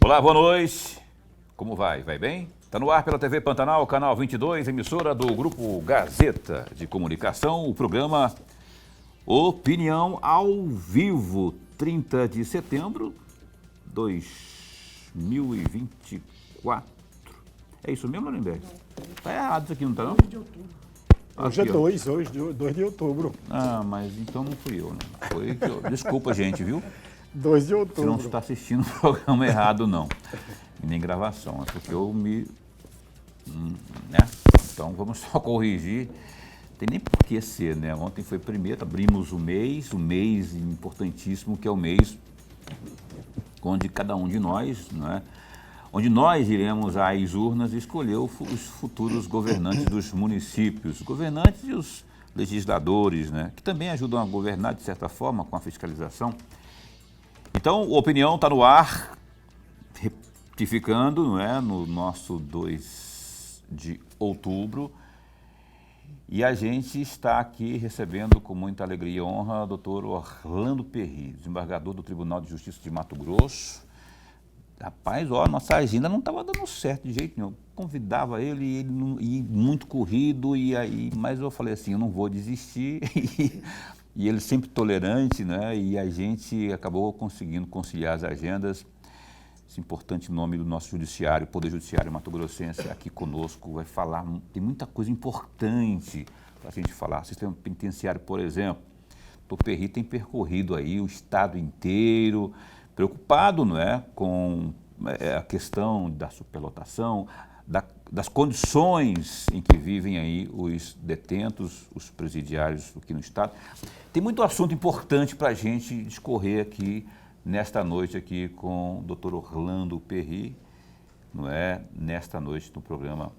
Olá, boa noite. Como vai? Vai bem? Está no ar pela TV Pantanal, canal 22, emissora do Grupo Gazeta de Comunicação, o programa Opinião ao Vivo, 30 de setembro de 2024. É isso mesmo, Lorenberg? Está errado isso aqui, não está não? 2 de outubro. Aqui, Hoje é 2 de outubro. Ah, mas então não fui eu, né? Foi que eu... Desculpa, gente, viu? 2 de Você não outubro. está assistindo o programa errado, não. E nem gravação, é porque eu me... né? Então vamos só corrigir. Tem nem por que ser, né? Ontem foi primeiro, abrimos o mês importantíssimo, que é o mês onde cada um de nós, né? Onde nós iremos às urnas escolher os futuros governantes dos municípios, os governantes e os legisladores, né? Que também ajudam a governar, de certa forma, com a fiscalização. Então, a opinião está no ar, retificando, não é? No nosso 2 de outubro. E a gente está aqui recebendo com muita alegria e honra o doutor Orlando Perry, desembargador do Tribunal de Justiça de Mato Grosso. Rapaz, ó, nossa agenda não estava dando certo de jeito nenhum. Eu convidava ele muito corrido, mas eu falei assim, eu não vou desistir. E ele sempre tolerante, né? E a gente acabou conseguindo conciliar as agendas. Esse importante nome do nosso judiciário, Poder Judiciário Mato-Grossense, aqui conosco, vai falar, tem muita coisa importante para a gente falar. Sistema penitenciário, por exemplo, o doutor Perry tem percorrido aí o estado inteiro, preocupado, não é, com a questão da superlotação, das condições em que vivem aí os detentos, os presidiários aqui no estado. Tem muito assunto importante para a gente discorrer aqui nesta noite aqui com o doutor Orlando Perry, não é? Nesta noite no programa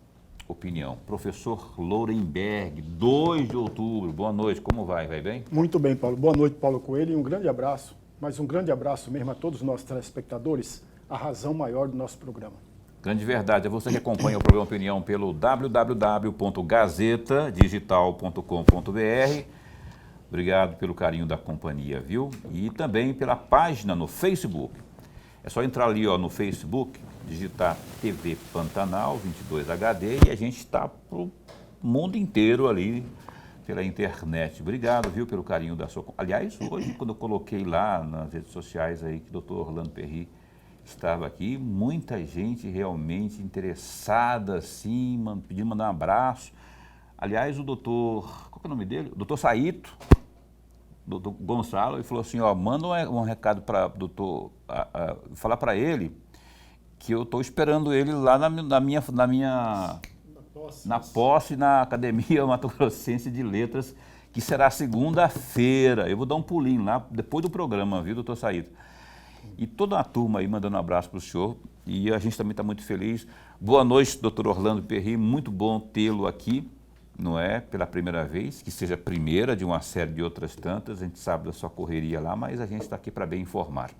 Opinião. Professor Lorenberg, 2 de outubro, boa noite, como vai? Vai bem? Muito bem, Paulo. Boa noite, Paulo Coelho, e um grande abraço, mas um grande abraço mesmo a todos os nossos telespectadores, a razão maior do nosso programa. Grande verdade, é você que acompanha o programa Opinião pelo www.gazetadigital.com.br. Obrigado pelo carinho da companhia, viu? E também pela página no Facebook. É só entrar ali, ó, no Facebook, digitar TV Pantanal 22 HD e a gente está pro mundo inteiro ali pela internet. Obrigado, viu, pelo carinho da sua... Aliás, hoje, quando eu coloquei lá nas redes sociais aí que o doutor Orlando Perry estava aqui, muita gente realmente interessada, assim, pedindo mandar um abraço. Aliás, o doutor... Qual que é o nome dele? O doutor Saito, doutor Gonçalo, ele falou assim, ó, manda um recado para o doutor, falar para ele que eu estou esperando ele lá na posse na Academia Mato Grossense de Letras, que será segunda-feira. Eu vou dar um pulinho lá depois do programa, viu, doutor Saito? E toda a turma aí mandando um abraço para o senhor, e a gente também está muito feliz. Boa noite, doutor Orlando Perry, muito bom tê-lo aqui, não é, pela primeira vez, que seja a primeira de uma série de outras tantas, a gente sabe da sua correria lá, mas a gente está aqui para bem informar.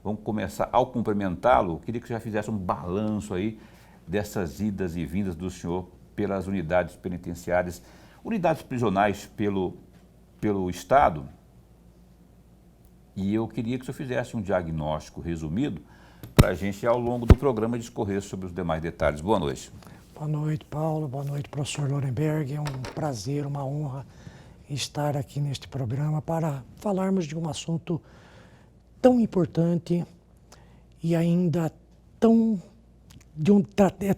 Vamos começar, ao cumprimentá-lo, queria que já fizesse um balanço aí dessas idas e vindas do senhor pelas unidades penitenciárias, unidades prisionais pelo Estado. E eu queria que o senhor fizesse um diagnóstico resumido para a gente, ao longo do programa, discorrer sobre os demais detalhes. Boa noite. Boa noite, Paulo. Boa noite, professor Lorenberg. É um prazer, uma honra estar aqui neste programa para falarmos de um assunto tão importante e ainda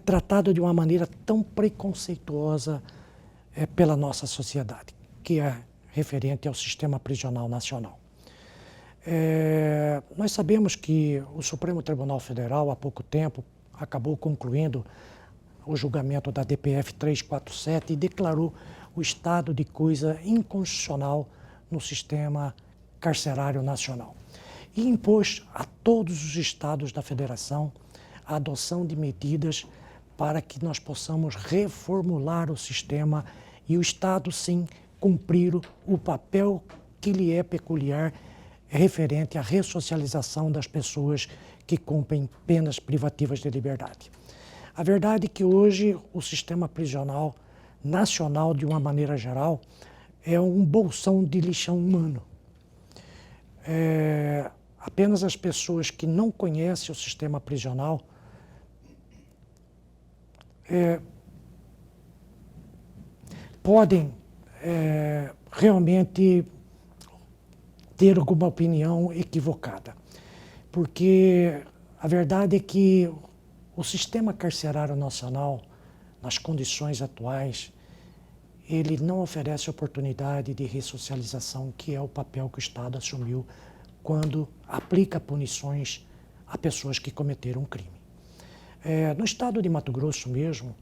tratado de uma maneira tão preconceituosa pela nossa sociedade, que é referente ao sistema prisional nacional. Nós sabemos que o Supremo Tribunal Federal, há pouco tempo, acabou concluindo o julgamento da DPF 347 e declarou o estado de coisa inconstitucional no sistema carcerário nacional. E impôs a todos os estados da federação a adoção de medidas para que nós possamos reformular o sistema e o Estado, sim, cumprir o papel que lhe é peculiar referente à ressocialização das pessoas que cumprem penas privativas de liberdade. A verdade é que hoje o sistema prisional nacional, de uma maneira geral, é um bolsão de lixão humano. apenas as pessoas que não conhecem o sistema prisional podem realmente ter alguma opinião equivocada. Porque a verdade é que o sistema carcerário nacional, nas condições atuais, ele não oferece oportunidade de ressocialização, que é o papel que o Estado assumiu quando aplica punições a pessoas que cometeram um crime. No estado de Mato Grosso mesmo,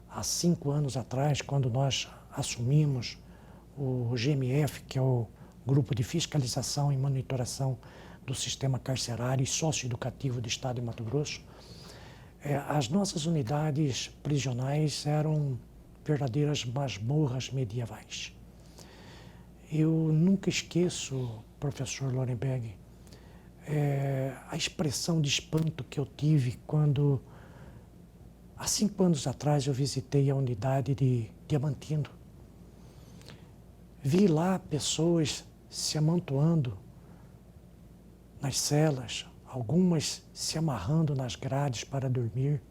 há 5 anos atrás, quando nós assumimos o GMF, que é o Grupo de Fiscalização e Monitoração do Sistema Carcerário e Socioeducativo do Estado de Mato Grosso, as nossas unidades prisionais eram verdadeiras masmorras medievais. Eu nunca esqueço, professor Lorenberg, a expressão de espanto que eu tive quando, há 5 anos atrás, eu visitei a unidade de Diamantino. Vi lá pessoas se amontoando nas celas, algumas se amarrando nas grades para dormir,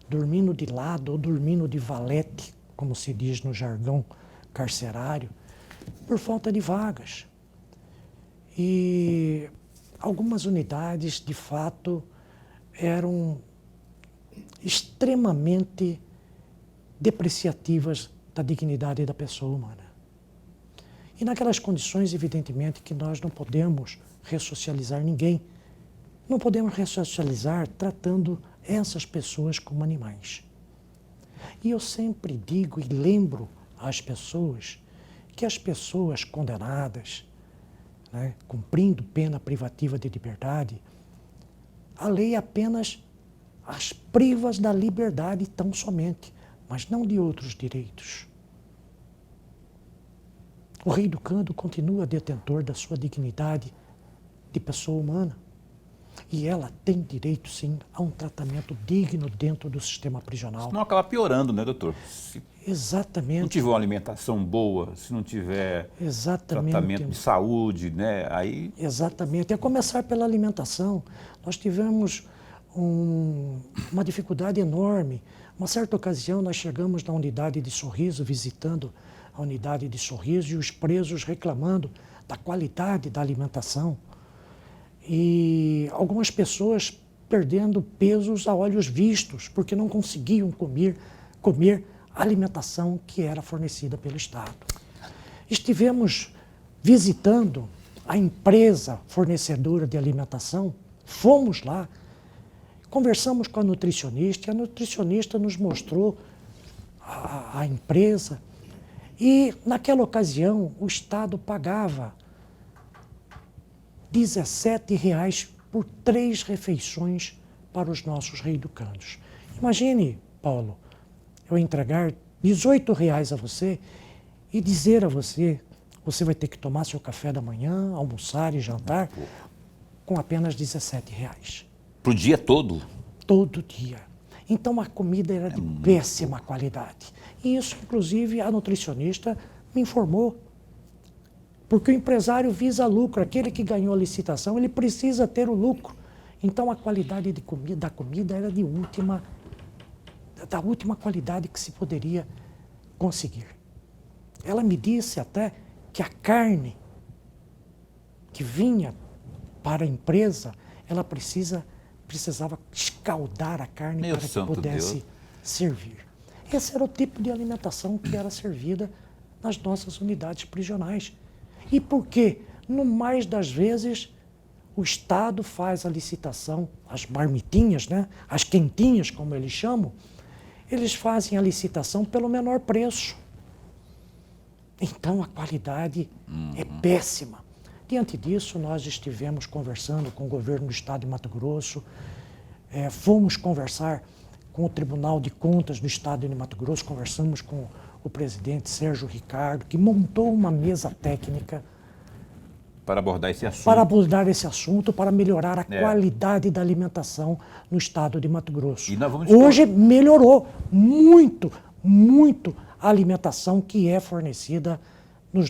dormindo de lado ou dormindo de valete, como se diz no jargão carcerário, por falta de vagas. E algumas unidades, de fato, eram extremamente depreciativas da dignidade da pessoa humana. E naquelas condições, evidentemente, que nós não podemos ressocializar ninguém. Não podemos ressocializar tratando essas pessoas como animais. E eu sempre digo e lembro às pessoas que as pessoas condenadas, né, cumprindo pena privativa de liberdade, a lei apenas as priva da liberdade tão somente, mas não de outros direitos. O reeducando continua detentor da sua dignidade de pessoa humana. E ela tem direito, sim, a um tratamento digno dentro do sistema prisional. Senão acaba piorando, né, doutor? Se Exatamente. não tiver uma alimentação boa, se não tiver tratamento de saúde, né, aí... Exatamente. É começar pela alimentação. Nós tivemos uma dificuldade enorme. Uma certa ocasião, nós chegamos na unidade de Sorriso, visitando a unidade de Sorriso, e os presos reclamando da qualidade da alimentação. E algumas pessoas perdendo pesos a olhos vistos, porque não conseguiam comer a alimentação que era fornecida pelo Estado. Estivemos visitando a empresa fornecedora de alimentação, fomos lá, conversamos com a nutricionista, e a nutricionista nos mostrou a empresa, e naquela ocasião o Estado pagava R$17 por 3 refeições para os nossos reeducandos. Imagine, Paulo, eu entregar R$18 a você e dizer a você, você vai ter que tomar seu café da manhã, almoçar e jantar com apenas R$17. Pro dia todo? Todo dia. Então a comida era de péssima qualidade. E isso, inclusive, a nutricionista me informou. Porque o empresário visa lucro, aquele que ganhou a licitação, ele precisa ter o lucro. Então a qualidade da comida era da última qualidade que se poderia conseguir. Ela me disse até que a carne que vinha para a empresa, ela precisava escaldar a carne para que pudesse servir. Esse era o tipo de alimentação que era servida nas nossas unidades prisionais. E por quê? No mais das vezes, o Estado faz a licitação, as marmitinhas, né? As quentinhas, como eles chamam, eles fazem a licitação pelo menor preço. Então a qualidade é péssima. Diante disso, nós estivemos conversando com o governo do Estado de Mato Grosso, fomos conversar com o Tribunal de Contas do Estado de Mato Grosso, conversamos com o presidente Sérgio Ricardo, que montou uma mesa técnica para abordar esse assunto. Para abordar esse assunto, para melhorar a qualidade da alimentação no Estado de Mato Grosso. E nós vamos Hoje melhorou muito, muito a alimentação que é fornecida nos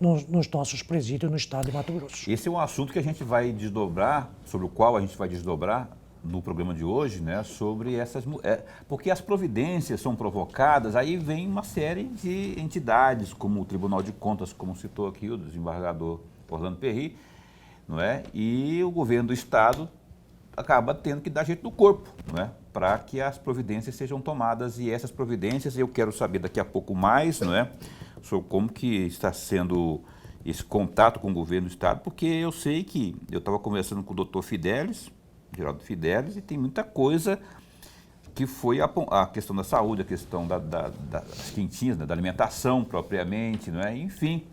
nos nossos presídios no estado de Mato Grosso. Esse é um assunto que a gente vai desdobrar, sobre o qual a gente vai desdobrar no programa de hoje, né, sobre essas... porque as providências são provocadas, aí vem uma série de entidades, como o Tribunal de Contas, como citou aqui o desembargador Orlando Perry, não é? E o governo do estado acaba tendo que dar jeito no corpo, não é? Para que as providências sejam tomadas, e essas providências eu quero saber daqui a pouco mais, não é? Sobre como que está sendo esse contato com o governo do estado, porque eu sei que eu estava conversando com o doutor Fidelis, Geraldo Fidelis, e tem muita coisa que foi a questão da saúde, a questão das quentinhas, né, da alimentação propriamente, não é? Enfim,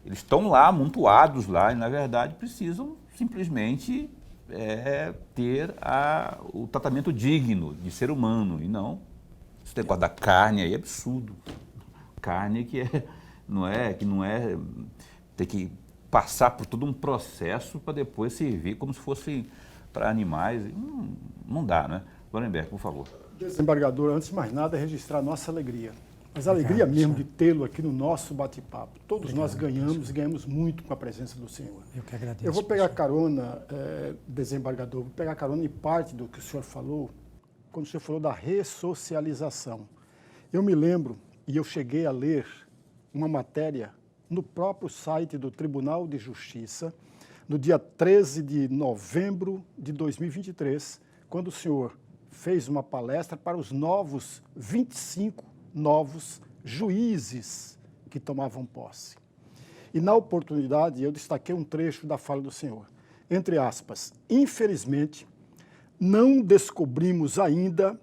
eles estão lá, amontoados lá, e na verdade precisam simplesmente ter o tratamento digno de ser humano, e não esse negócio da carne aí é absurdo. Carne que não é, tem que passar por todo um processo para depois servir como se fosse para animais. Não dá, né? Lorenberg, por favor. Desembargador, antes de mais nada, registrar a nossa alegria. Mas a alegria mesmo de tê-lo aqui no nosso bate-papo. Todos nós ganhamos e ganhamos muito com a presença do senhor. Eu que agradeço. Eu vou pegar carona, desembargador, vou pegar carona em parte do que o senhor falou, quando o senhor falou da ressocialização. Eu me lembro, e eu cheguei a ler uma matéria no próprio site do Tribunal de Justiça, no dia 13 de novembro de 2023, quando o senhor fez uma palestra para os 25 novos juízes que tomavam posse. E na oportunidade eu destaquei um trecho da fala do senhor. Entre aspas, infelizmente, não descobrimos ainda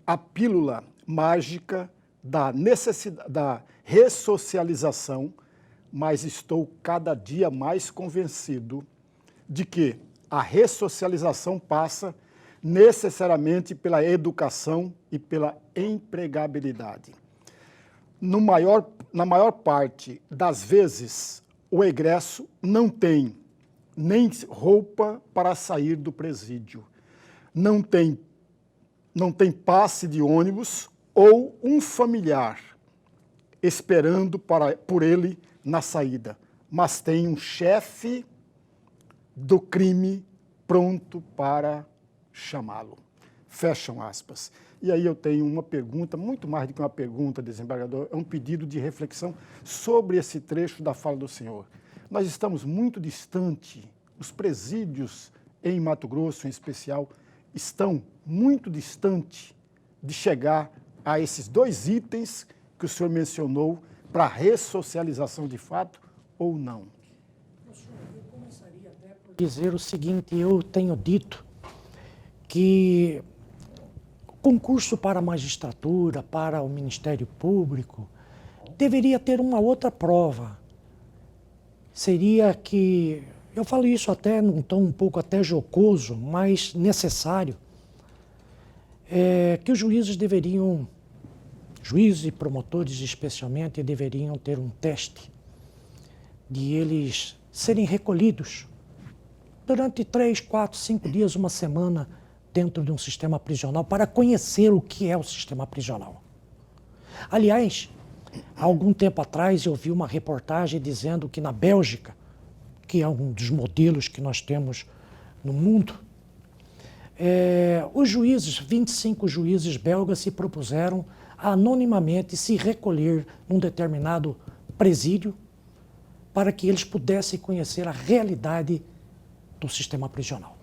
a pílula mágica da ressocialização, mas estou cada dia mais convencido de que a ressocialização passa necessariamente pela educação e pela empregabilidade. Na maior parte das vezes, o egresso não tem nem roupa para sair do presídio, não tem passe de ônibus ou um familiar esperando por ele na saída, mas tem um chefe do crime pronto para chamá-lo. Fecham aspas. E aí eu tenho uma pergunta, muito mais do que uma pergunta, desembargador, é um pedido de reflexão sobre esse trecho da fala do senhor. Nós estamos muito distante, os presídios em Mato Grosso, em especial, estão muito distante de chegar a esses dois itens que o senhor mencionou para ressocialização de fato ou não? Eu começaria até por dizer o seguinte, eu tenho dito que o concurso para a magistratura, para o Ministério Público, deveria ter uma outra prova. Seria que, eu falo isso até num tom um pouco até jocoso, mas necessário, que os juízes e promotores especialmente, deveriam ter um teste de eles serem recolhidos durante 3, 4, 5 dias, uma semana, dentro de um sistema prisional, para conhecer o que é o sistema prisional. Aliás, há algum tempo atrás eu vi uma reportagem dizendo que na Bélgica, que é um dos modelos que nós temos no mundo, os juízes, 25 juízes belgas se propuseram a anonimamente se recolher num determinado presídio para que eles pudessem conhecer a realidade do sistema prisional.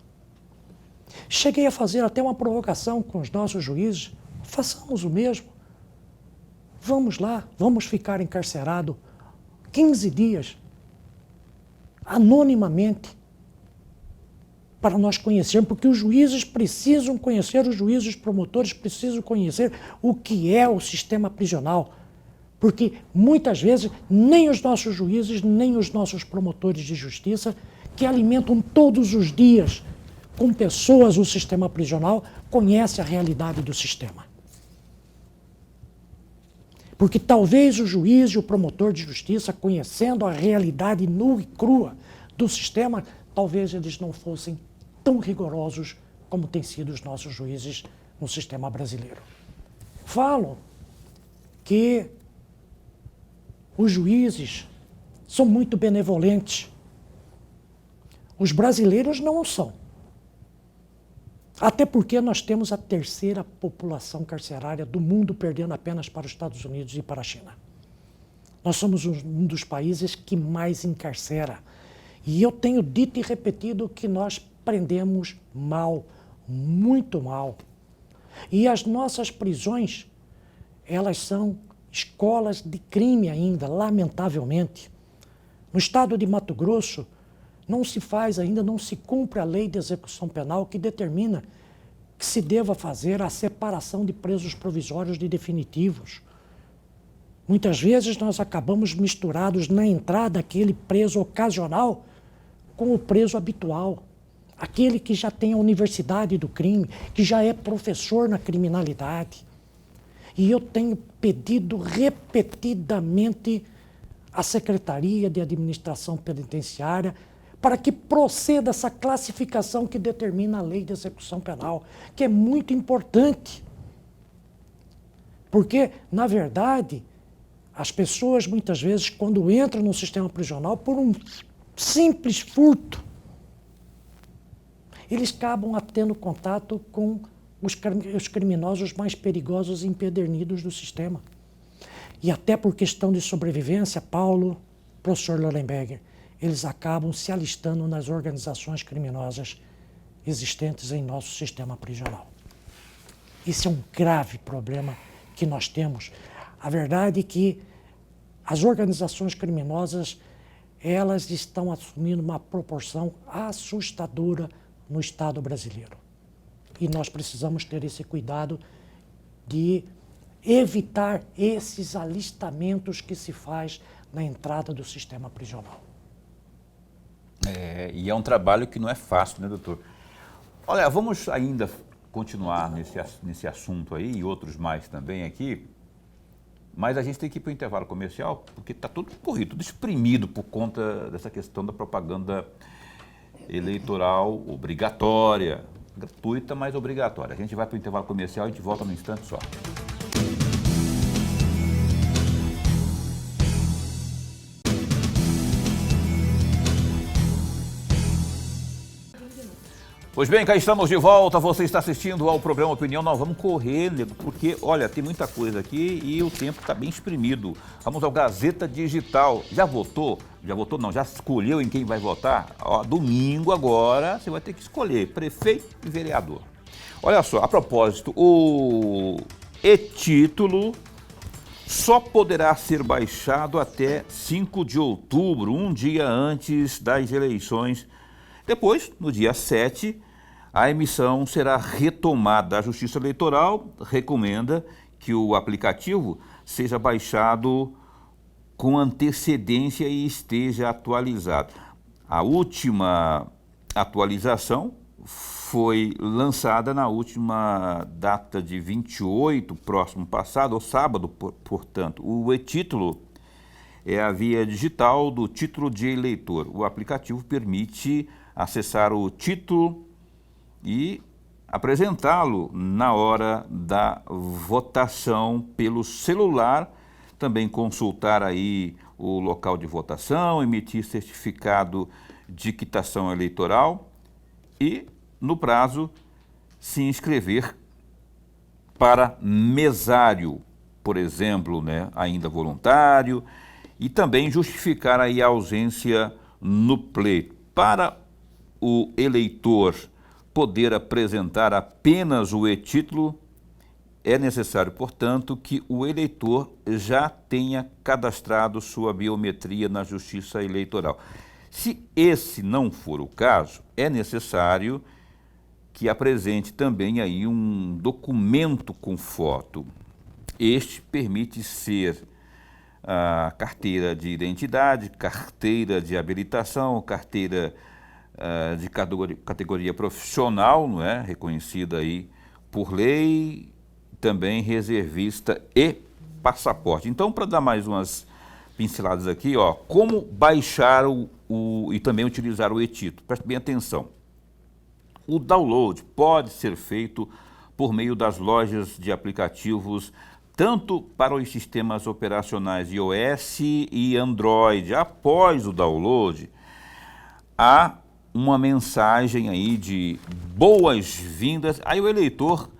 Cheguei a fazer até uma provocação com os nossos juízes, façamos o mesmo. Vamos lá, vamos ficar encarcerados 15 dias, anonimamente, para nós conhecermos, porque os juízes precisam conhecer, os juízes promotores precisam conhecer o que é o sistema prisional, porque muitas vezes nem os nossos juízes, nem os nossos promotores de justiça, que alimentam todos os dias com pessoas o sistema prisional, conhecem a realidade do sistema. Porque talvez o juiz e o promotor de justiça, conhecendo a realidade nua e crua do sistema, talvez eles não fossem tão rigorosos como têm sido os nossos juízes no sistema brasileiro. Falo que os juízes são muito benevolentes. Os brasileiros não o são. Até porque nós temos a terceira população carcerária do mundo, perdendo apenas para os Estados Unidos e para a China. Nós somos um dos países que mais encarcera. E eu tenho dito e repetido que nós prendemos mal, muito mal. E as nossas prisões, elas são escolas de crime ainda, lamentavelmente. No estado de Mato Grosso, não se faz ainda, não se cumpre a lei de execução penal que determina que se deva fazer a separação de presos provisórios de definitivos. Muitas vezes nós acabamos misturados na entrada aquele preso ocasional com o preso habitual. Aquele que já tem a universidade do crime, que já é professor na criminalidade. E eu tenho pedido repetidamente à Secretaria de Administração Penitenciária para que proceda essa classificação que determina a lei de execução penal, que é muito importante. Porque, na verdade, as pessoas muitas vezes, quando entram no sistema prisional por um simples furto, eles acabam tendo contato com os criminosos mais perigosos e empedernidos do sistema. E até por questão de sobrevivência, Paulo, professor Leuenberger, eles acabam se alistando nas organizações criminosas existentes em nosso sistema prisional. Esse é um grave problema que nós temos. A verdade é que as organizações criminosas, elas estão assumindo uma proporção assustadora no Estado brasileiro. E nós precisamos ter esse cuidado de evitar esses alistamentos que se faz na entrada do sistema prisional. E é um trabalho que não é fácil, né, doutor? Olha, vamos ainda continuar nesse assunto aí, e outros mais também aqui, mas a gente tem que ir para o intervalo comercial, porque está tudo corrido, tudo exprimido por conta dessa questão da propaganda eleitoral obrigatória, gratuita, mas obrigatória. A gente vai para o intervalo comercial e a gente volta num instante só. Pois bem, cá estamos de volta, você está assistindo ao programa Opinião. Nós vamos correr, nego, porque, olha, tem muita coisa aqui e o tempo está bem exprimido. Vamos ao Gazeta Digital. Já votou? Já votou? Não, já escolheu em quem vai votar? Ó, domingo agora você vai ter que escolher prefeito e vereador. Olha só, a propósito, o e-título só poderá ser baixado até 5 de outubro, um dia antes das eleições. Depois, no dia 7, a emissão será retomada. A Justiça Eleitoral recomenda que o aplicativo seja baixado com antecedência e esteja atualizado. A última atualização foi lançada na última data de 28, próximo passado, ou sábado, portanto. O e-título é a via digital do título de eleitor. O aplicativo permite acessar o título e apresentá-lo na hora da votação pelo celular, também consultar aí o local de votação, emitir certificado de quitação eleitoral e, no prazo, se inscrever para mesário, por exemplo, né, ainda voluntário, e também justificar aí a ausência no pleito. Para o eleitor poder apresentar apenas o e-título, é necessário, portanto, que o eleitor já tenha cadastrado sua biometria na Justiça Eleitoral. Se esse não for o caso, é necessário que apresente também aí um documento com foto. Este permite ser a carteira de identidade, carteira de habilitação, carteira de categoria profissional, não é? Reconhecida aí por lei, também reservista e passaporte. Então, para dar mais umas pinceladas aqui, ó, como baixar e também utilizar o e-título. Preste bem atenção. O download pode ser feito por meio das lojas de aplicativos tanto para os sistemas operacionais iOS e Android. Após o download, há uma mensagem aí de boas-vindas. Aí o eleitor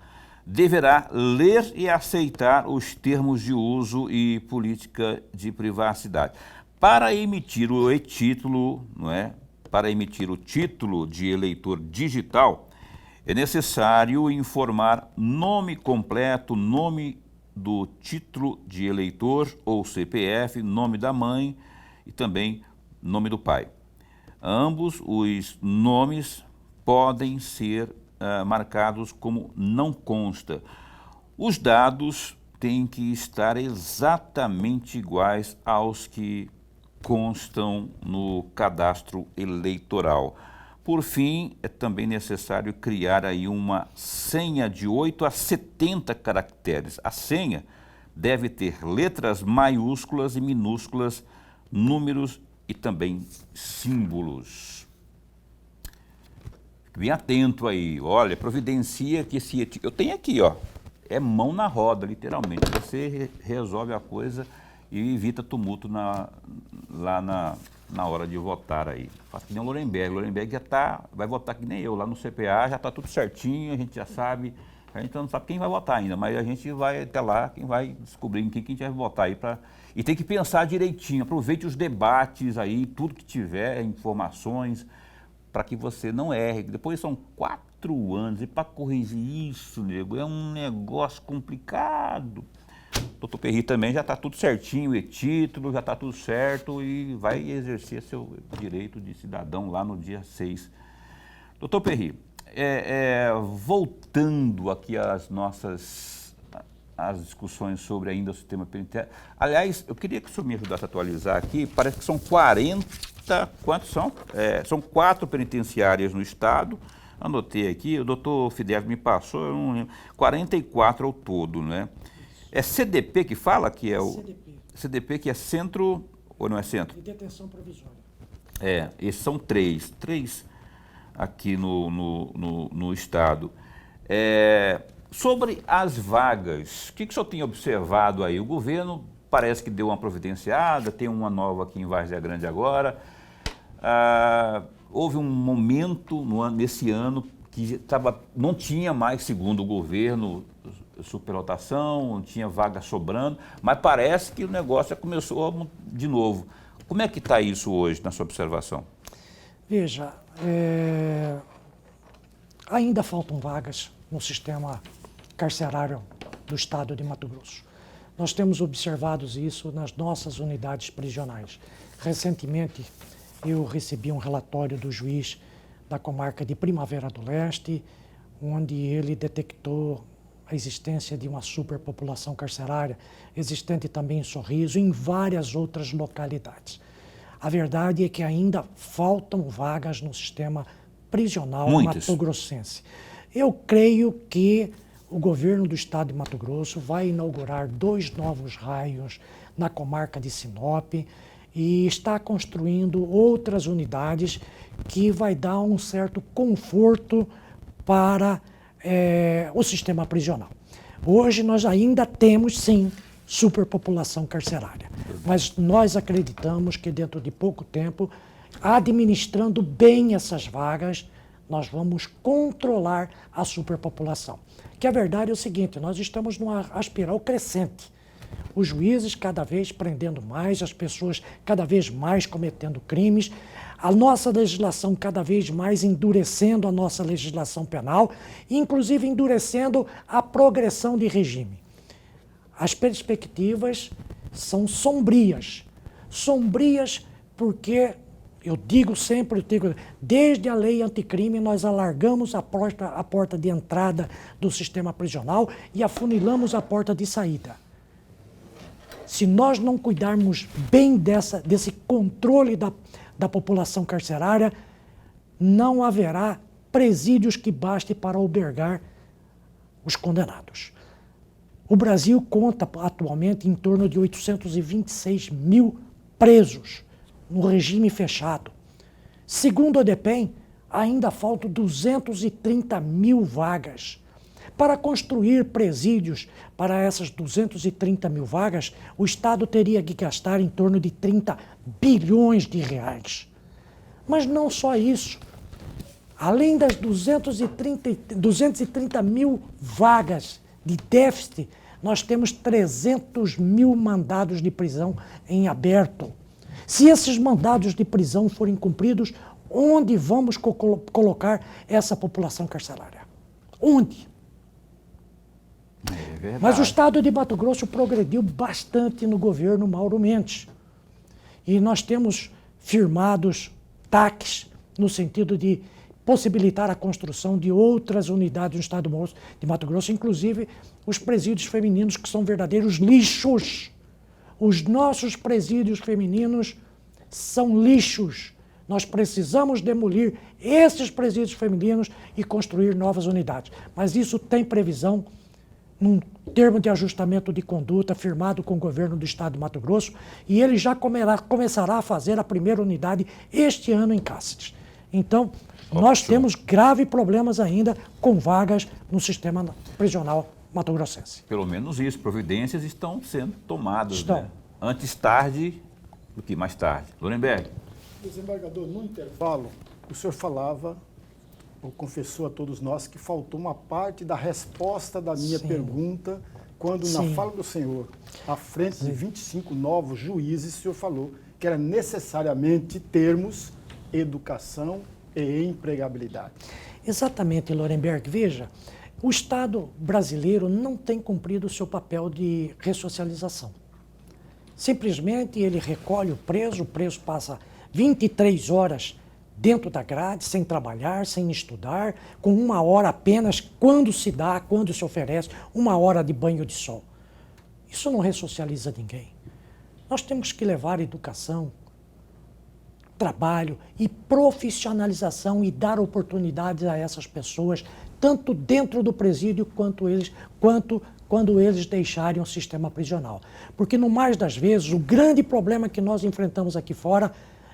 deverá ler e aceitar os termos de uso e política de privacidade. Para emitir o e-título, não é? Para emitir o título de eleitor digital, é necessário informar nome completo, nome do título de eleitor ou CPF, nome da mãe e também nome do pai. Ambos os nomes podem ser marcados como não consta. Os dados têm que estar exatamente iguais aos que constam no cadastro eleitoral. Por fim, é também necessário criar aí uma senha de 8 a 70 caracteres. A senha deve ter letras maiúsculas e minúsculas, números e também símbolos. Fique bem atento aí. Olha, providencia que esse... Eu tenho aqui, ó. É mão na roda, literalmente. Você resolve a coisa e evita tumulto lá na hora de votar aí. Faça que nem o Lorenberg. O Lorenberg vai votar que nem eu. Lá no CPA já está tudo certinho, a gente já sabe. A gente não sabe quem vai votar ainda, mas a gente vai até lá, quem vai descobrir em quem a gente vai votar aí. E tem que pensar direitinho, aproveite os debates aí, tudo que tiver, informações, para que você não erre. Depois são 4 anos e para corrigir isso, nego, é um negócio complicado. Doutor Perry também já está tudo certinho, o e-título já está tudo certo e vai exercer seu direito de cidadão lá no dia 6. Doutor Perry, voltando aqui às discussões sobre ainda o sistema penitenciário. Aliás, eu queria que o senhor me ajudasse a atualizar aqui, parece que são 40, quantos são? São 4 penitenciárias no estado, anotei aqui, o doutor Fidel me passou, eu não lembro, 44 ao todo, né? É CDP que fala que é o... CDP que é centro, ou não é centro? De detenção provisória. Esses são 3 aqui no estado. Sobre as vagas, o que o senhor tem observado aí? O governo parece que deu uma providenciada, tem uma nova aqui em Várzea Grande agora. Houve um momento nesse ano que não tinha mais, segundo o governo, superlotação, não tinha vaga sobrando, mas parece que o negócio já começou de novo. Como é que está isso hoje, na sua observação? Veja, ainda faltam vagas no sistema carcerário do estado de Mato Grosso. Nós temos observado isso nas nossas unidades prisionais. Recentemente, eu recebi um relatório do juiz da comarca de Primavera do Leste, onde ele detectou a existência de uma superpopulação carcerária, existente também em Sorriso e em várias outras localidades. A verdade é que ainda faltam vagas no sistema prisional matogrossense. Eu creio que o governo do estado de Mato Grosso vai inaugurar 2 novos raios na comarca de Sinop e está construindo outras unidades que vai dar um certo conforto para o sistema prisional. Hoje nós ainda temos, sim, superpopulação carcerária, mas nós acreditamos que dentro de pouco tempo, administrando bem essas vagas, nós vamos controlar a superpopulação. Que a verdade é o seguinte, nós estamos numa espiral crescente. Os juízes cada vez prendendo mais, as pessoas cada vez mais cometendo crimes, a nossa legislação cada vez mais endurecendo a nossa legislação penal, inclusive endurecendo a progressão de regime. As perspectivas são sombrias. Sombrias porque, eu digo sempre, desde a lei anticrime nós alargamos a porta de entrada do sistema prisional e afunilamos a porta de saída. Se nós não cuidarmos bem desse controle da população carcerária, não haverá presídios que bastem para albergar os condenados. O Brasil conta atualmente em torno de 826 mil presos no regime fechado. Segundo o DEPEN, ainda faltam 230 mil vagas. Para construir presídios para essas 230 mil vagas, o Estado teria que gastar em torno de 30 bilhões de reais. Mas não só isso. Além das 230 mil vagas de déficit, nós temos 300 mil mandados de prisão em aberto. Se esses mandados de prisão forem cumpridos, onde vamos colocar essa população carcerária? Onde? É verdade. Mas o Estado de Mato Grosso progrediu bastante no governo Mauro Mendes. E nós temos firmados TACs no sentido de possibilitar a construção de outras unidades no Estado de Mato Grosso, inclusive os presídios femininos, que são verdadeiros lixos. Os nossos presídios femininos são lixos. Nós precisamos demolir esses presídios femininos e construir novas unidades. Mas isso tem previsão num termo de ajustamento de conduta firmado com o governo do Estado de Mato Grosso, e ele já começará a fazer a primeira unidade este ano em Cáceres. Então, nós temos graves problemas ainda com vagas no sistema prisional mato-grossense. Pelo menos isso, providências estão sendo tomadas. Estão. Né? Antes tarde do que mais tarde. Lorenberg. Desembargador, no intervalo, o senhor falava, ou confessou a todos nós, que faltou uma parte da resposta da minha pergunta, quando na fala do senhor, à frente de 25 novos juízes, o senhor falou que era necessariamente termos educação e empregabilidade. Exatamente, Lorenberg. Veja, o Estado brasileiro não tem cumprido o seu papel de ressocialização. Simplesmente ele recolhe o preso passa 23 horas dentro da grade, sem trabalhar, sem estudar, com 1 hora apenas, quando se dá, quando se oferece, 1 hora de banho de sol. Isso não ressocializa ninguém. Nós temos que levar educação, trabalho e profissionalização e dar oportunidades a essas pessoas, tanto dentro do presídio quanto quando eles deixarem o sistema prisional. Porque, no mais das vezes, o grande problema que nós enfrentamos aqui fora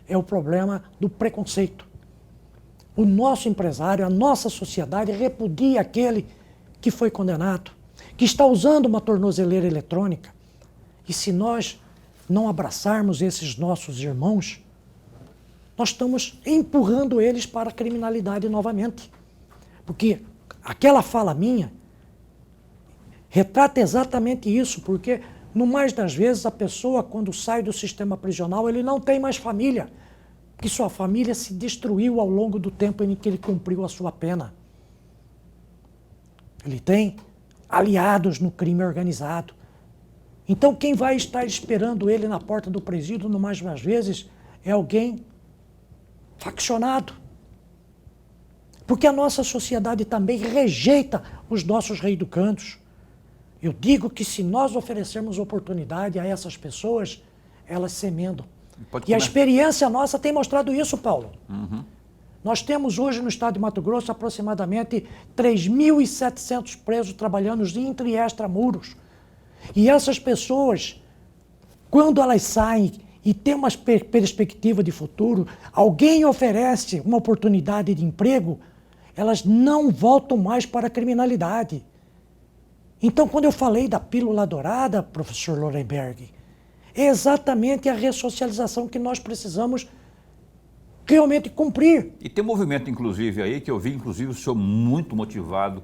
é o problema do preconceito. O nosso empresário, a nossa sociedade repudia aquele que foi condenado, que está usando uma tornozeleira eletrônica. E se nós não abraçarmos esses nossos irmãos, nós estamos empurrando eles para a criminalidade novamente. Porque aquela fala minha retrata exatamente isso, porque, no mais das vezes, a pessoa, quando sai do sistema prisional, ele não tem mais família, porque sua família se destruiu ao longo do tempo em que ele cumpriu a sua pena. Ele tem aliados no crime organizado. Então, quem vai estar esperando ele na porta do presídio, no mais das vezes, é alguém faccionado. Porque a nossa sociedade também rejeita os nossos reeducandos. Eu digo que se nós oferecermos oportunidade a essas pessoas, elas se emendam. E a experiência nossa tem mostrado isso, Paulo. Uhum. Nós temos hoje no estado de Mato Grosso aproximadamente 3.700 presos trabalhando entre extramuros. E essas pessoas, quando elas saem e têm uma perspectiva de futuro, alguém oferece uma oportunidade de emprego, elas não voltam mais para a criminalidade. Então, quando eu falei da pílula dourada, professor Lorenberg, é exatamente a ressocialização que nós precisamos realmente cumprir. E tem um movimento, inclusive, aí, que eu vi, inclusive, o senhor muito motivado,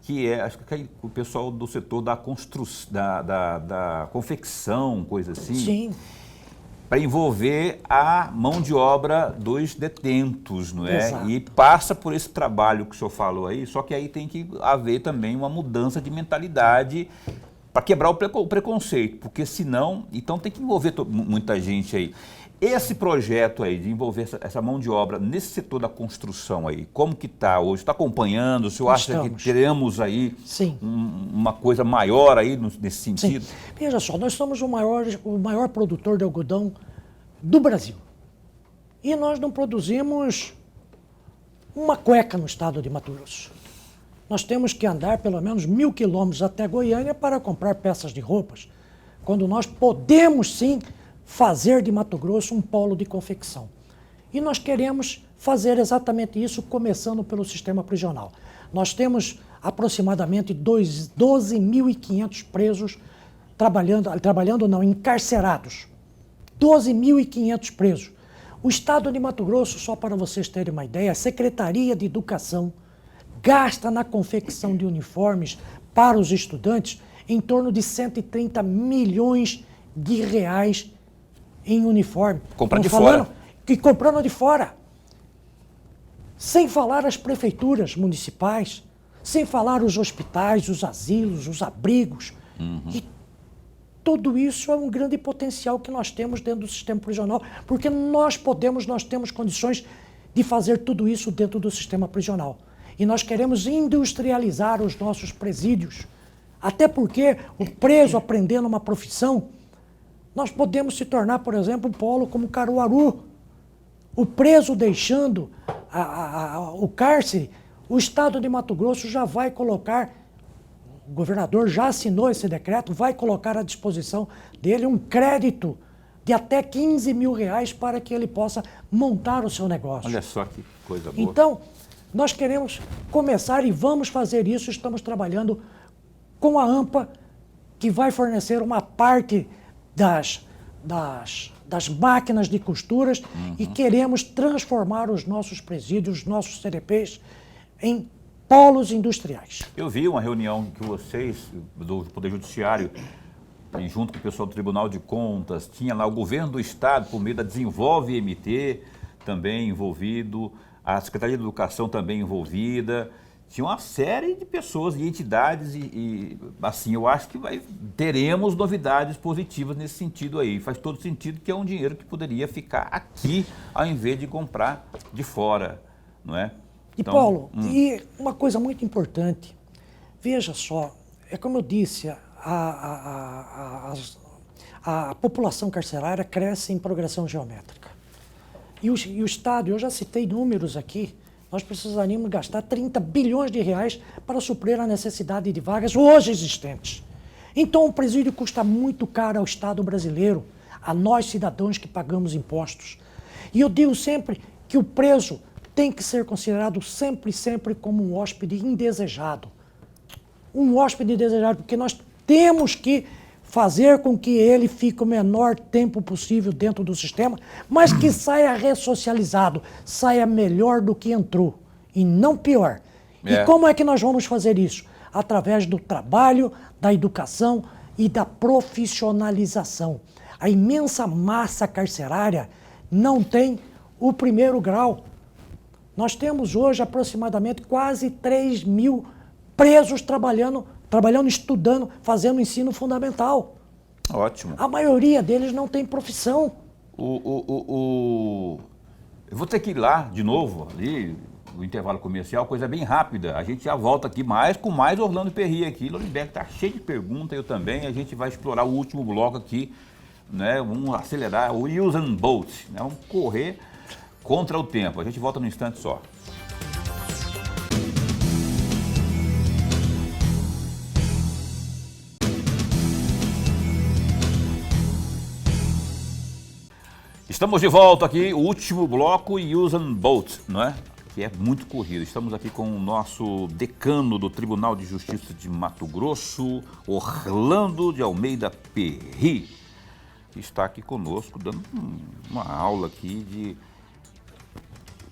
que é, acho que é o pessoal do setor da construção, da confecção, coisa assim. Sim. Para envolver a mão de obra dos detentos, não é? Exato. E passa por esse trabalho que o senhor falou aí, só que aí tem que haver também uma mudança de mentalidade para quebrar o preconceito, porque senão, então tem que envolver muita gente aí. Esse projeto aí de envolver essa mão de obra nesse setor da construção aí, como que está hoje? Está acompanhando? O senhor acha que teremos aí uma coisa maior aí nesse sentido? Sim. Veja só, nós somos o maior produtor de algodão do Brasil. E nós não produzimos uma cueca no estado de Mato Grosso. Nós temos que andar pelo menos 1.000 quilômetros até Goiânia para comprar peças de roupas, quando nós podemos sim fazer de Mato Grosso um polo de confecção. E nós queremos fazer exatamente isso, começando pelo sistema prisional. Nós temos aproximadamente 12.500 presos encarcerados. 12.500 presos. O Estado de Mato Grosso, só para vocês terem uma ideia, a Secretaria de Educação gasta na confecção de uniformes para os estudantes em torno de 130 milhões de reais em uniforme. Comprando de fora. Comprando de fora. Sem falar as prefeituras municipais, sem falar os hospitais, os asilos, os abrigos. E tudo isso é um grande potencial que nós temos dentro do sistema prisional, porque nós temos condições de fazer tudo isso dentro do sistema prisional. E nós queremos industrializar os nossos presídios. Até porque o preso aprendendo uma profissão, nós podemos se tornar, por exemplo, um polo como Caruaru. O preso deixando o cárcere, o Estado de Mato Grosso já vai colocar, o governador já assinou esse decreto, vai colocar à disposição dele um crédito de até 15 mil reais para que ele possa montar o seu negócio. Olha só que coisa boa. Então, nós queremos começar e vamos fazer isso, estamos trabalhando com a AMPA, que vai fornecer uma parte das máquinas de costuras e queremos transformar os nossos presídios, os nossos CDPs, em polos industriais. Eu vi uma reunião que vocês, do Poder Judiciário, e junto com o pessoal do Tribunal de Contas, tinha lá o governo do Estado, por meio da Desenvolve MT, também envolvido, a Secretaria de Educação também envolvida. Tinha uma série de pessoas e entidades e assim, eu acho que teremos novidades positivas nesse sentido aí. Faz todo sentido que é um dinheiro que poderia ficar aqui ao invés de comprar de fora, não é? E então, Paulo, e uma coisa muito importante, veja só, é como eu disse, a população carcerária cresce em progressão geométrica. E o Estado, eu já citei números aqui, nós precisaríamos gastar 30 bilhões de reais para suprir a necessidade de vagas hoje existentes. Então o presídio custa muito caro ao Estado brasileiro, a nós cidadãos que pagamos impostos. E eu digo sempre que o preso tem que ser considerado sempre como um hóspede indesejado. Um hóspede indesejado, porque nós temos que fazer com que ele fique o menor tempo possível dentro do sistema, mas que saia ressocializado, saia melhor do que entrou, e não pior. E como é que nós vamos fazer isso? Através do trabalho, da educação e da profissionalização. A imensa massa carcerária não tem o primeiro grau. Nós temos hoje aproximadamente quase 3 mil presos trabalhando, estudando, fazendo ensino fundamental. Ótimo. A maioria deles não tem profissão. Eu vou ter que ir lá de novo, ali, no intervalo comercial, coisa bem rápida. A gente já volta aqui com mais Orlando Perry aqui. Lorenberg está cheio de perguntas, eu também. A gente vai explorar o último bloco aqui, né? Vamos acelerar o use and bolt, né? Vamos correr contra o tempo. A gente volta num instante só. Estamos de volta aqui, o último bloco, Use and Bolt, não é? Que é muito corrido. Estamos aqui com o nosso decano do Tribunal de Justiça de Mato Grosso, Orlando de Almeida Perry, que está aqui conosco, dando uma aula aqui de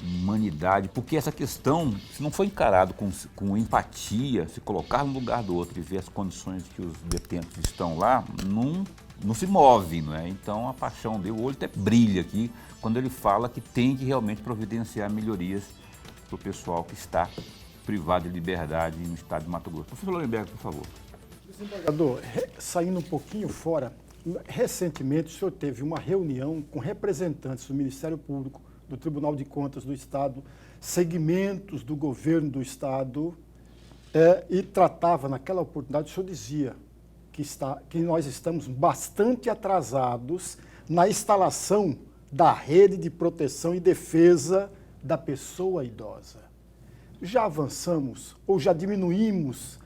humanidade, porque essa questão, se não for encarado com empatia, se colocar no lugar do outro e ver as condições que os detentos estão lá, não se move, não é? Então a paixão dele, o olho até brilha aqui quando ele fala que tem que realmente providenciar melhorias para o pessoal que está privado de liberdade no estado de Mato Grosso. Professor Lorenberg, por favor. Desembargador, saindo um pouquinho fora, recentemente o senhor teve uma reunião com representantes do Ministério Público, do Tribunal de Contas do Estado, segmentos do governo do Estado, e tratava, naquela oportunidade, o senhor dizia que nós estamos bastante atrasados na instalação da rede de proteção e defesa da pessoa idosa. Já avançamos ou já diminuímos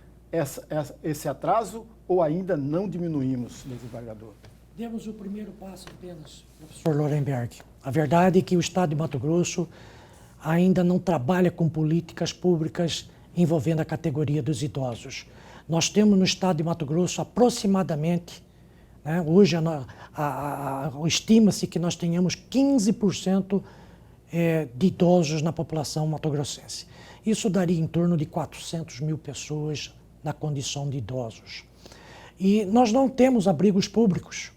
esse atraso ou ainda não diminuímos, desembargador? Demos o primeiro passo apenas, professor Lorenberg. A verdade é que o Estado de Mato Grosso ainda não trabalha com políticas públicas envolvendo a categoria dos idosos. Nós temos no Estado de Mato Grosso aproximadamente, né, hoje estima-se que nós tenhamos 15% de idosos na população matogrossense. Isso daria em torno de 400 mil pessoas na condição de idosos. E nós não temos abrigos públicos.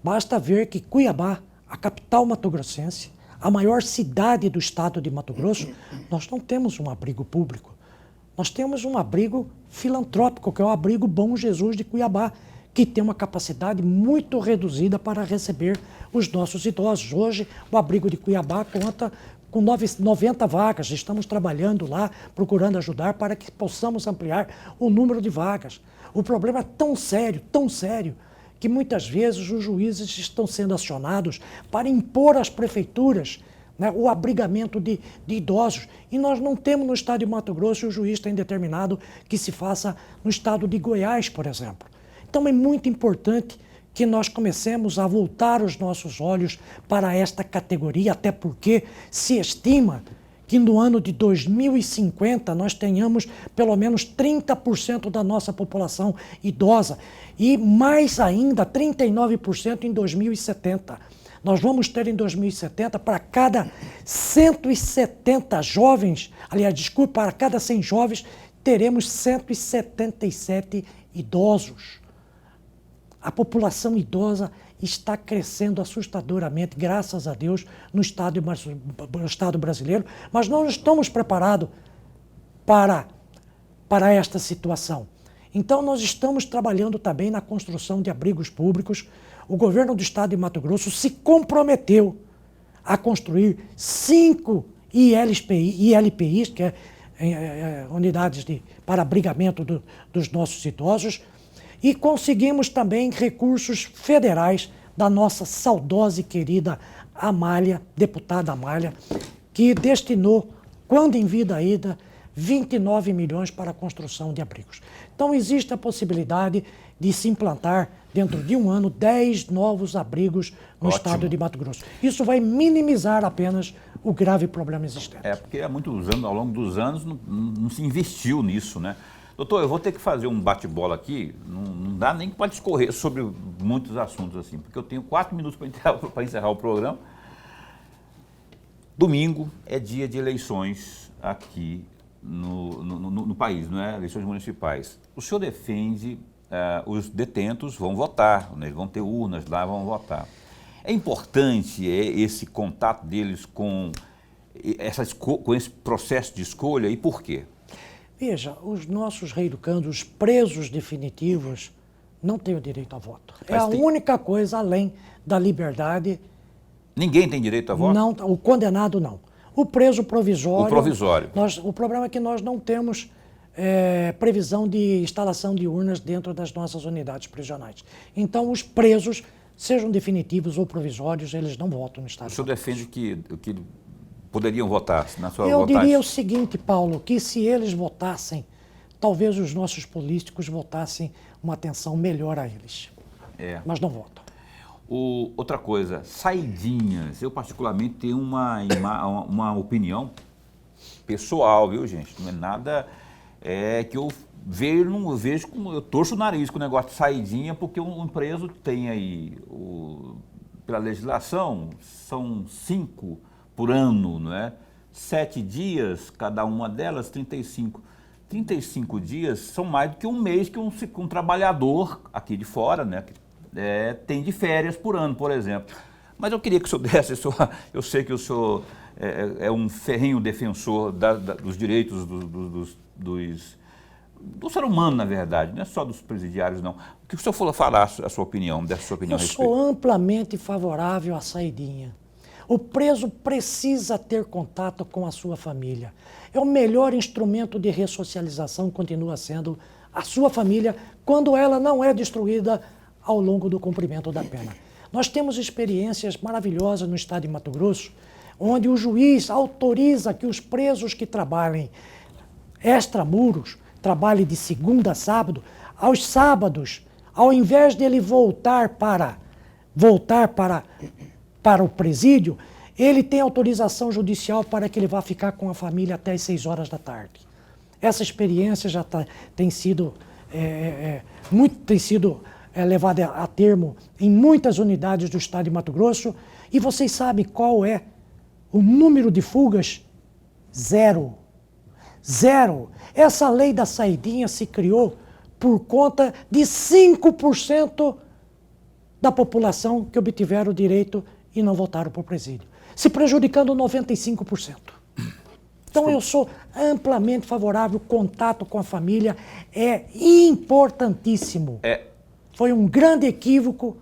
Basta ver que Cuiabá, a capital matogrossense, a maior cidade do estado de Mato Grosso, nós não temos um abrigo público. Nós temos um abrigo filantrópico, que é o abrigo Bom Jesus de Cuiabá, que tem uma capacidade muito reduzida para receber os nossos idosos. Hoje, o abrigo de Cuiabá conta com 90 vagas. Estamos trabalhando lá, procurando ajudar para que possamos ampliar o número de vagas. O problema é tão sério, que muitas vezes os juízes estão sendo acionados para impor às prefeituras, né, o abrigamento de idosos. E nós não temos no estado de Mato Grosso, e o juiz tem determinado que se faça no estado de Goiás, por exemplo. Então é muito importante que nós comecemos a voltar os nossos olhos para esta categoria, até porque se estima que no ano de 2050 nós tenhamos pelo menos 30% da nossa população idosa e mais ainda 39% em 2070. Nós vamos ter em 2070 para cada 170 jovens, para cada 100 jovens teremos 177 idosos. A população idosa está crescendo assustadoramente, graças a Deus, no estado brasileiro, mas nós não estamos preparados para esta situação. Então, nós estamos trabalhando também na construção de abrigos públicos. O governo do estado de Mato Grosso se comprometeu a construir 5 ILPIs, que é unidades para abrigamento dos nossos idosos, e conseguimos também recursos federais da nossa saudosa e querida Amália, deputada Amália, que destinou, quando em vida ainda, 29 milhões para a construção de abrigos. Então existe a possibilidade de se implantar, dentro de um ano, 10 novos abrigos no estado de Mato Grosso. Isso vai minimizar apenas o grave problema existente. Porque há muitos anos, ao longo dos anos, não se investiu nisso, né? Doutor, eu vou ter que fazer um bate-bola aqui, não dá nem para discorrer sobre muitos assuntos assim, porque eu tenho 4 minutos para encerrar o programa. Domingo é dia de eleições aqui no país, não é? Eleições municipais. O senhor defende, os detentos vão votar, né? Vão ter urnas lá, vão votar. É importante esse contato deles com esse processo de escolha e por quê? Veja, os nossos reeducandos, os presos definitivos, não têm o direito a voto. É a única coisa além da liberdade. Ninguém tem direito a voto? Não, o condenado não. O preso provisório... O provisório. O problema é que nós não temos previsão de instalação de urnas dentro das nossas unidades prisionais. Então, os presos, sejam definitivos ou provisórios, eles não votam no Estado. O senhor defende que poderiam votar na sua Eu vontade? diria o seguinte, Paulo, que se eles votassem, talvez os nossos políticos votassem uma atenção melhor a eles. Mas não votam. Outra coisa, saidinhas. Eu particularmente tenho uma opinião pessoal, viu, gente? Não é nada que eu vejo como eu torço o nariz com o negócio de saidinha, porque um preso tem aí, pela legislação, são 5 por ano, não é? 7 dias, cada uma delas, 35. 35 dias são mais do que um mês que um trabalhador aqui de fora, né, tem de férias por ano, por exemplo. Mas eu queria que o senhor desse, eu sei que o senhor é um ferrenho defensor dos direitos do ser humano, na verdade, não é só dos presidiários, não. O que o senhor for falar, a sua opinião, dessa sua opinião a respeito? Eu sou amplamente favorável à saidinha. O preso precisa ter contato com a sua família. É o melhor instrumento de ressocialização, continua sendo a sua família, quando ela não é destruída ao longo do cumprimento da pena. Nós temos experiências maravilhosas no estado de Mato Grosso, onde o juiz autoriza que os presos que trabalhem extramuros, trabalhem de segunda a sábado, aos sábados, ao invés de ele voltar para voltar para o presídio, ele tem autorização judicial para que ele vá ficar com a família até as 6 horas da tarde. Essa experiência já tem sido, levada a termo em muitas unidades do estado de Mato Grosso. E vocês sabem qual é o número de fugas? 0. 0. Essa lei da saidinha se criou por conta de 5% da população que obtiveram o direito e não voltaram para o presídio, se prejudicando 95%. Então eu sou amplamente favorável, o contato com a família é importantíssimo. Foi um grande equívoco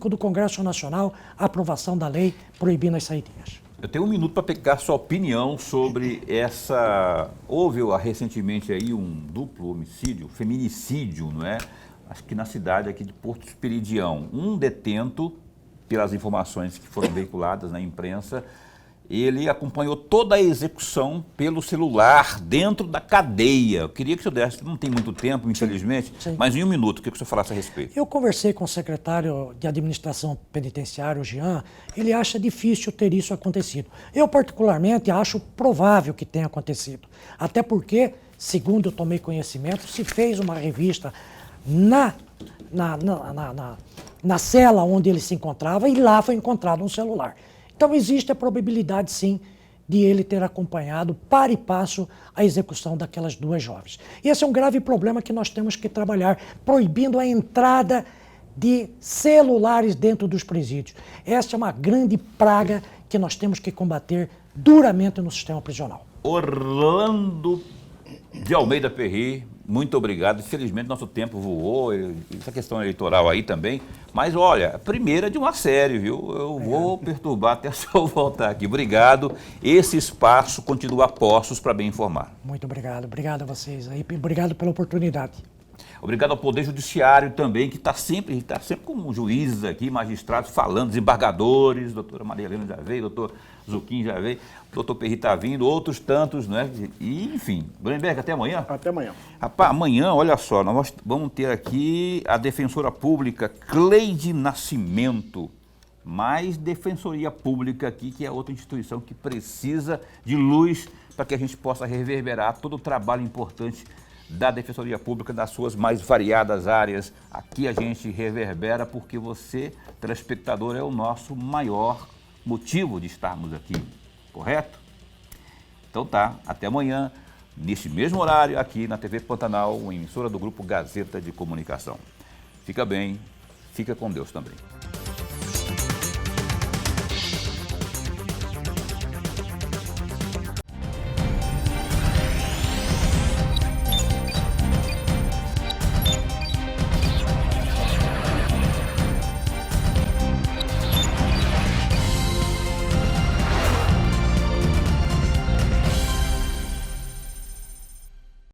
do Congresso Nacional a aprovação da lei proibindo as saidinhas. Eu tenho 1 minuto para pegar sua opinião sobre essa... Houve recentemente aí um duplo homicídio, feminicídio, não é? Acho que na cidade aqui de Porto Esperidião. Um detento, pelas informações que foram veiculadas na imprensa, ele acompanhou toda a execução pelo celular dentro da cadeia. Eu queria que o senhor desse, não tem muito tempo, infelizmente, sim. Mas em 1 minuto, o que o senhor falasse a respeito? Eu conversei com o secretário de Administração Penitenciária, o Jean, ele acha difícil ter isso acontecido. Eu, particularmente, acho provável que tenha acontecido. Até porque, segundo eu tomei conhecimento, se fez uma revista na cela onde ele se encontrava e lá foi encontrado um celular. Então existe a probabilidade, sim, de ele ter acompanhado para e passo a execução daquelas 2 jovens. E esse é um grave problema que nós temos que trabalhar, proibindo a entrada de celulares dentro dos presídios. Essa é uma grande praga que nós temos que combater duramente no sistema prisional. Orlando de Almeida Perry, muito obrigado. Infelizmente, nosso tempo voou, essa questão eleitoral aí também. Mas, olha, a primeira de uma série, viu? Eu vou perturbar até o senhor voltar aqui. Obrigado. Esse espaço continua a postos para bem informar. Muito obrigado. Obrigado a vocês aí. Obrigado pela oportunidade. Obrigado ao Poder Judiciário também, que está sempre com juízes aqui, magistrados falando, desembargadores, doutora Maria Helena já veio, doutor Zuquim já veio, doutor Perry está vindo, outros tantos, né? E, enfim, Brunenberg, até amanhã? Até amanhã. Rapaz, amanhã, olha só, nós vamos ter aqui a defensora pública Cleide Nascimento, mais Defensoria Pública aqui, que é outra instituição que precisa de luz para que a gente possa reverberar todo o trabalho importante da Defensoria Pública nas suas mais variadas áreas. Aqui a gente reverbera porque você, telespectador, é o nosso maior motivo de estarmos aqui, correto? Então tá, até amanhã, nesse mesmo horário, aqui na TV Pantanal, uma emissora do Grupo Gazeta de Comunicação. Fica bem, fica com Deus também.